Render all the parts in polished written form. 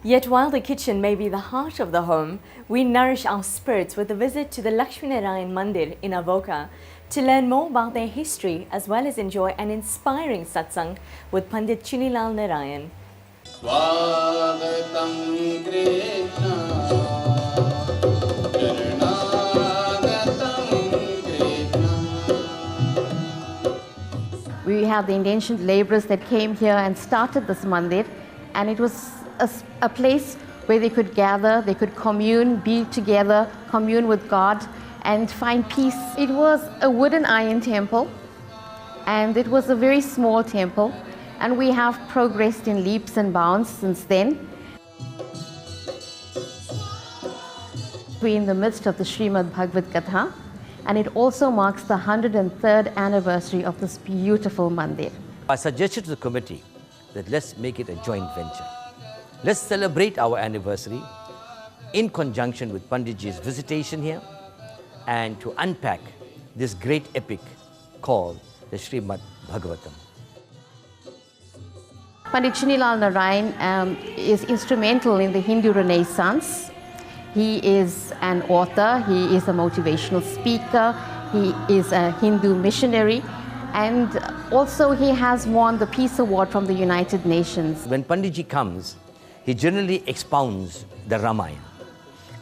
Yet while the kitchen may be the heart of the home, we nourish our spirits with a visit to the Lakshmi Narayan Mandir in Avoca to learn more about their history as well as enjoy an inspiring satsang with Pandit Chunellal Narayan. We have the indentured laborers that came here and started this mandir, and it was a place where they could gather, they could commune, be together, commune with God and find peace. It was a wooden iron temple, and it was a very small temple, and we have progressed in leaps and bounds since then. We're in the midst of the Srimad Bhagavad Katha, and it also marks the 103rd anniversary of this beautiful mandir. I suggested to the committee that let's make it a joint venture. Let's celebrate our anniversary in conjunction with Panditji's visitation here and to unpack this great epic called the Srimad Bhagavatam. Pandit Chunellal Narayan is instrumental in the Hindu Renaissance. He is an author, he is a motivational speaker, he is a Hindu missionary, and also he has won the Peace Award from the United Nations. When Panditji comes, he generally expounds the Ramayana,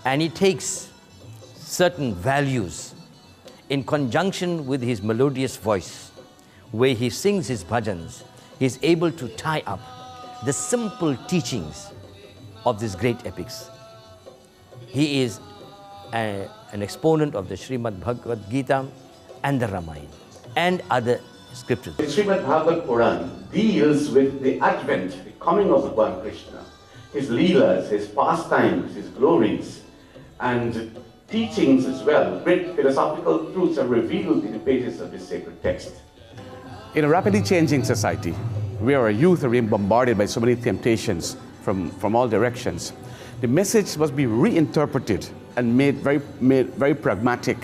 and he takes certain values in conjunction with his melodious voice, where he sings his bhajans. He is able to tie up the simple teachings of these great epics. He is an exponent of the Srimad Bhagavad Gita and the Ramayana and other scriptures. The Srimad Bhagavad Puran deals with the advent, the coming of Bhagwan Krishna, his leelas, his pastimes, his glories, and teachings as well. Great philosophical truths are revealed in the pages of this sacred text. In a rapidly changing society, where our youth are being bombarded by so many temptations from all directions, the message must be reinterpreted and made very pragmatic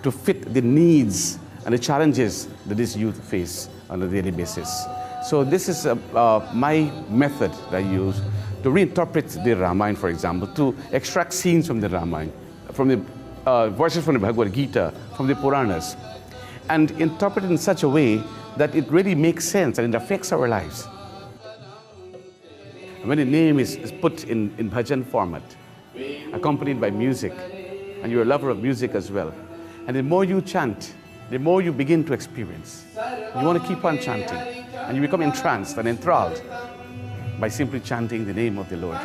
to fit the needs and the challenges that this youth face on a daily basis. So this is my method that I use to reinterpret the Ramayana, for example, to extract scenes from the Ramayana, from the verses from the Bhagavad Gita, from the Puranas, and interpret it in such a way that it really makes sense and it affects our lives. When a name is put in bhajan format, accompanied by music, and you're a lover of music as well, and the more you chant, the more you begin to experience. You want to keep on chanting, and you become entranced and enthralled by simply chanting the name of the Lord.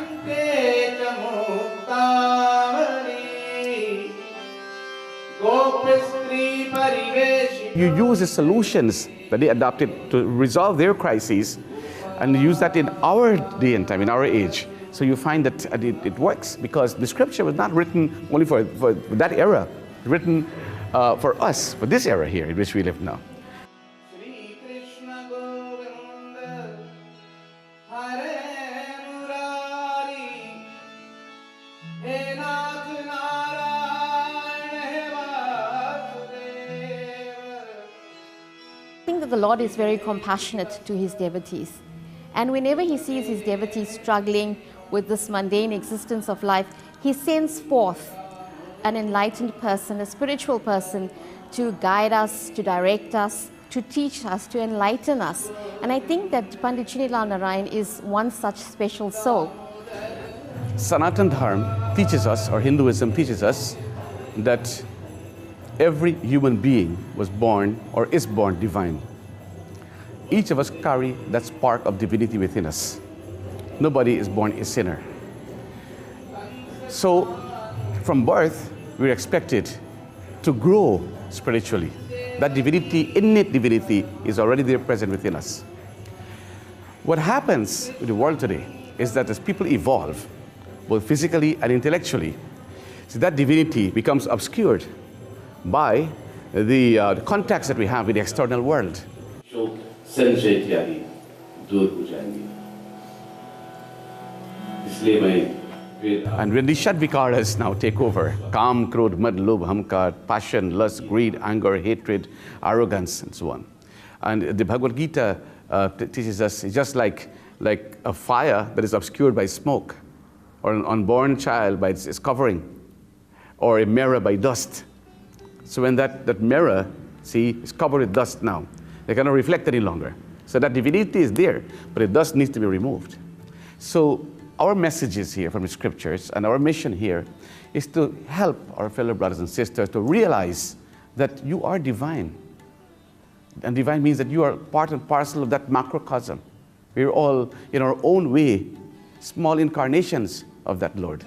You use the solutions that they adopted to resolve their crises and use that in our day and time, in our age. So you find that it works because the scripture was not written only for that era, written for us, for this era here in which we live now. I think that the Lord is very compassionate to his devotees. And whenever he sees his devotees struggling with this mundane existence of life, he sends forth an enlightened person, a spiritual person, to guide us, to direct us, to teach us, to enlighten us. And I think that Pandit Chunellal Narayan is one such special soul. Sanatana Dharma teaches us, or Hinduism teaches us, that every human being was born or is born divine. Each of us carry that spark of divinity within us. Nobody is born a sinner. So, from birth, we're expected to grow spiritually. That divinity, innate divinity, is already there present within us. What happens in the world today is that as people evolve, both physically and intellectually, so that divinity becomes obscured by the contacts that we have with the external world. And when these Shadvikaras now take over, Kam, Krodh, Mad, Lobh, Hamkar, passion, lust, greed, anger, hatred, arrogance, and so on. And the Bhagavad Gita teaches us it's just like a fire that is obscured by smoke. or an unborn child by its covering, or a mirror by dust. So when that mirror, see, is covered with dust now, they cannot reflect any longer. So that divinity is there, but the dust needs to be removed. So our messages here from the scriptures and our mission here is to help our fellow brothers and sisters to realize that you are divine. And divine means that you are part and parcel of that macrocosm. We're all, in our own way, small incarnations of that Lord.